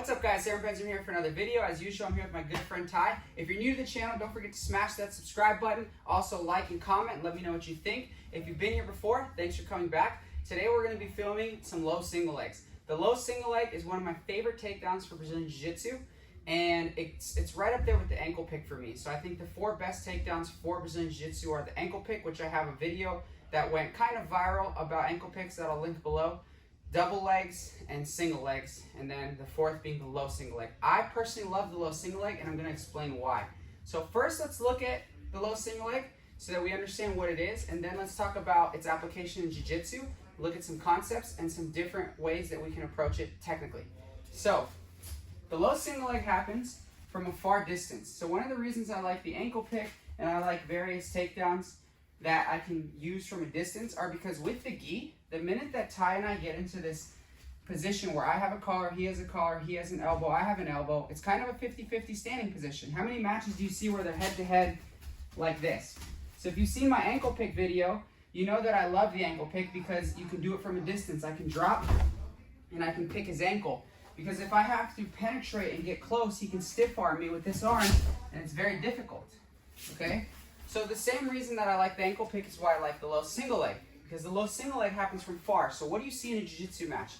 What's up, guys? Sarah Benjamin here for another video. As usual, I'm here with my good friend Ty. If you're new to the channel, don't forget to smash that subscribe button. Also, like and comment. Let me know what you think. If you've been here before, thanks for coming back. Today, we're going to be filming some low single legs. The low single leg is one of my favorite takedowns for Brazilian Jiu-Jitsu, and it's right up there with the ankle pick for me. So I think the 4 best takedowns for Brazilian Jiu-Jitsu are the ankle pick, which I have a video that went kind of viral about ankle picks that I'll link below, double legs, and single legs, and then the 4th being the low single leg. I personally love the low single leg, and I'm going to explain why. So first, let's look at the low single leg so that we understand what it is, and then let's talk about its application in Jiu-Jitsu, look at some concepts and some different ways that we can approach it technically. So the low single leg happens from a far distance. So one of the reasons I like the ankle pick and I like various takedowns that I can use from a distance are because with the gi, the minute that Ty and I get into this position where I have a collar, he has a collar, he has an elbow, I have an elbow, it's kind of a 50-50 standing position. How many matches do you see where they're head-to-head like this? So if you've seen my ankle pick video, you know that I love the ankle pick because you can do it from a distance. I can drop and I can pick his ankle. Because if I have to penetrate and get close, he can stiff arm me with this arm, and it's very difficult, okay? So the same reason that I like the ankle pick is why I like the low single leg, because the low single leg happens from far. So what do you see in a jiu-jitsu match?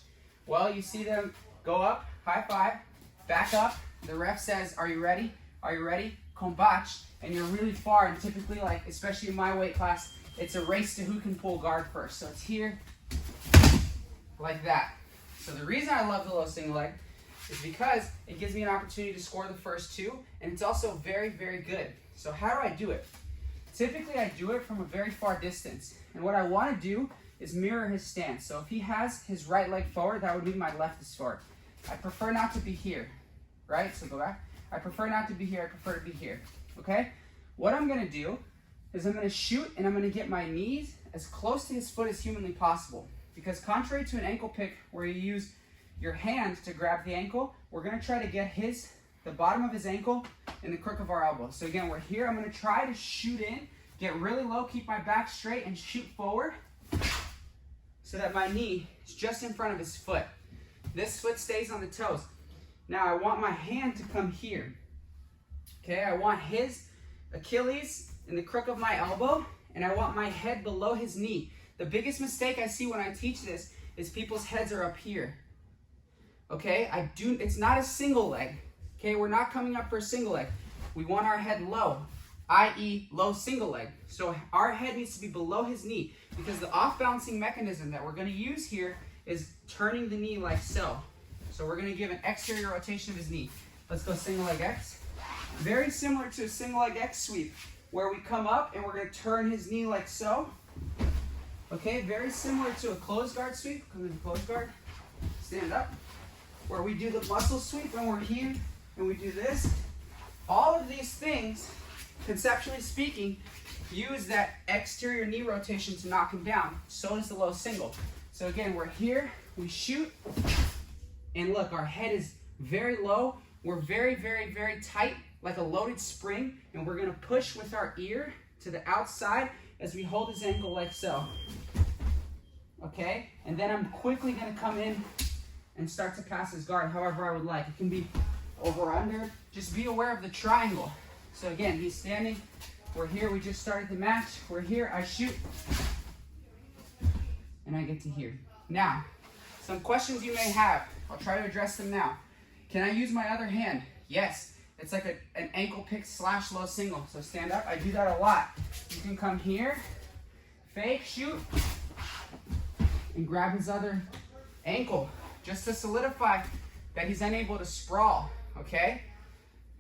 Well, you see them go up, high five, back up, the ref says, are you ready? Are you ready? Combate, and you're really far, and typically, like, especially in my weight class, it's a race to who can pull guard first. So it's here, like that. So the reason I love the low single leg is because it gives me an opportunity to score the first 2, and it's also very, very good. So how do I do it? Typically, I do it from a very far distance. And what I want to do is mirror his stance. So if he has his right leg forward, that would mean my left is forward. I prefer not to be here, right? So go back. I prefer not to be here. I prefer to be here, okay? What I'm going to do is I'm going to shoot, and I'm going to get my knees as close to his foot as humanly possible. Because contrary to an ankle pick where you use your hand to grab the ankle, we're going to try to get the bottom of his ankle in the crook of our elbow. So again, we're here. I'm going to try to shoot in, get really low, keep my back straight, and shoot forward so that my knee is just in front of his foot. This foot stays on the toes. Now I want my hand to come here. Okay, I want his Achilles in the crook of my elbow, and I want my head below his knee. The biggest mistake I see when I teach this is people's heads are up here. Okay, it's not a single leg. Okay, we're not coming up for a single leg. We want our head low, i.e. low single leg. So our head needs to be below his knee because the off-balancing mechanism that we're going to use here is turning the knee like so. So we're going to give an exterior rotation of his knee. Let's go single leg X. Very similar to a single leg X sweep, where we come up and we're going to turn his knee like so. Okay, very similar to a closed guard sweep. Come into closed guard, stand up, where we do the muscle sweep and we're here and we do this. All of these things, conceptually speaking, use that exterior knee rotation to knock him down. So does the low single. So again, we're here, we shoot, and look, our head is very low. We're very, very, very tight, like a loaded spring, and we're going to push with our ear to the outside as we hold his ankle like so. Okay? And then I'm quickly going to come in and start to pass his guard however I would like. It can be over or under. Just be aware of the triangle. So again, he's standing. We're here. We just started the match. We're here. I shoot. And I get to here. Now, some questions you may have. I'll try to address them now. Can I use my other hand? Yes. It's like an ankle pick / low single. So stand up. I do that a lot. You can come here, fake, shoot, and grab his other ankle just to solidify that he's unable to sprawl, okay?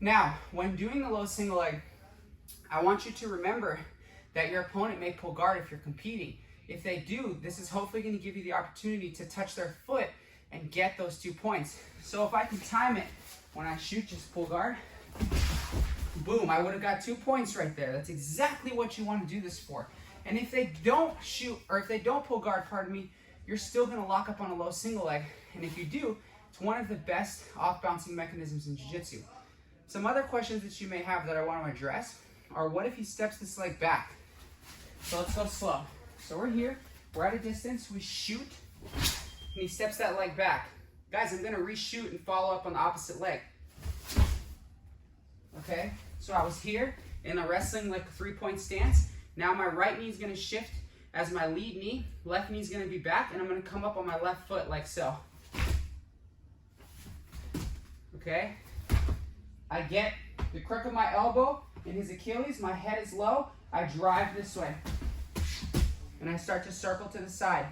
Now, when doing the low single leg, I want you to remember that your opponent may pull guard if you're competing. If they do, this is hopefully going to give you the opportunity to touch their foot and get those 2 points. So if I can time it, when I shoot, just pull guard, boom, I would have got 2 points right there. That's exactly what you want to do this for. And if they don't shoot, or if they don't pull guard, pardon me, you're still going to lock up on a low single leg. And if you do, it's one of the best off-bouncing mechanisms in jiu-jitsu. Some other questions that you may have that I want to address are, what if he steps this leg back? So let's go slow. So we're here, we're at a distance, we shoot, and he steps that leg back. Guys, I'm gonna reshoot and follow up on the opposite leg. Okay, so I was here in a wrestling like a 3-point stance. Now my right knee is gonna shift as my lead knee. Left knee is gonna be back, and I'm gonna come up on my left foot like so. Okay, I get the crook of my elbow in his Achilles, my head is low, I drive this way. And I start to circle to the side.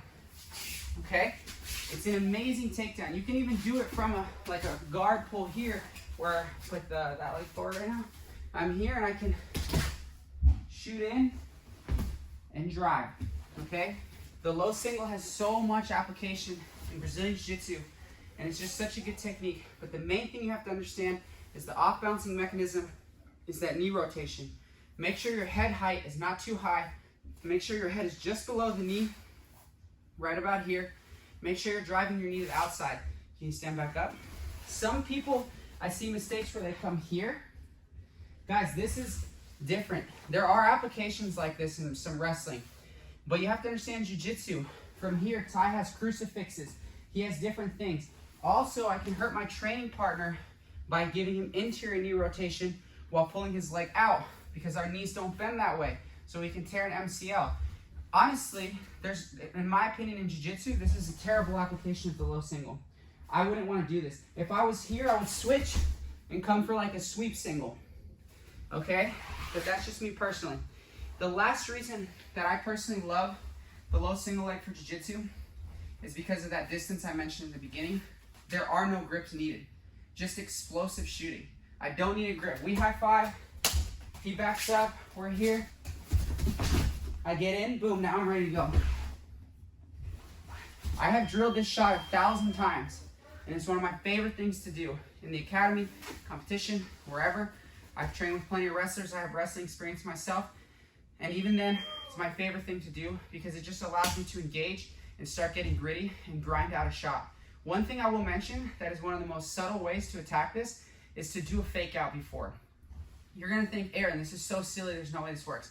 Okay? It's an amazing takedown. You can even do it from a guard pull here, where I put that leg forward right now. I'm here and I can shoot in and drive. Okay? The low single has so much application in Brazilian Jiu-Jitsu, and it's just such a good technique. But the main thing you have to understand is the off-bouncing mechanism is that knee rotation. Make sure your head height is not too high. Make sure your head is just below the knee, right about here. Make sure you're driving your knee to the outside. Can you stand back up? Some people, I see mistakes where they come here. Guys, this is different. There are applications like this in some wrestling, but you have to understand jiu-jitsu. From here, Ty has crucifixes. He has different things. Also, I can hurt my training partner by giving him interior knee rotation while pulling his leg out, because our knees don't bend that way. So we can tear an MCL. Honestly, in my opinion, in jiu-jitsu, this is a terrible application of the low single. I wouldn't want to do this. If I was here, I would switch and come for like a sweep single. Okay? But that's just me personally. The last reason that I personally love the low single leg for jiu-jitsu is because of that distance I mentioned in the beginning. There are no grips needed. Just explosive shooting. I don't need a grip. We high five. He backs up. We're here. I get in, boom, now I'm ready to go. I have drilled this shot 1,000 times, and it's one of my favorite things to do. In the academy, competition, wherever. I've trained with plenty of wrestlers. I have wrestling experience myself, and even then, it's my favorite thing to do because it just allows me to engage and start getting gritty and grind out a shot. One thing I will mention that is one of the most subtle ways to attack this is to do a fake out before. You're gonna think, Aaron, this is so silly, there's no way this works.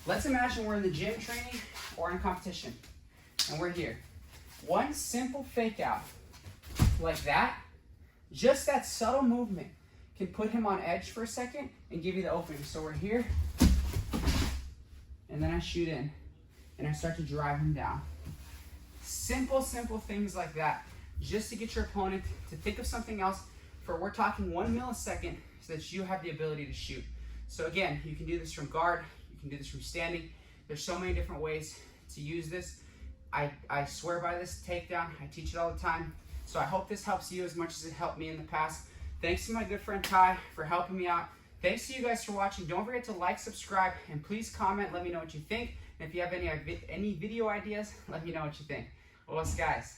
Let's imagine we're in the gym training or in competition, and we're here. One simple fake out, like that, just that subtle movement can put him on edge for a second and give you the opening. So we're here, and then I shoot in, and I start to drive him down. Simple things like that, just to get your opponent to think of something else for, we're talking 1 millisecond, so that you have the ability to shoot. So again, you can do this from guard, you can do this from standing. There's so many different ways to use this. I swear by this takedown. I teach it all the time. So I hope this helps you as much as it helped me in the past. Thanks to my good friend Ty for helping me out. Thanks to you guys for watching. Don't forget to like, subscribe, and please comment. Let me know what you think. And if you have any video ideas, let me know what you think. Well, guys.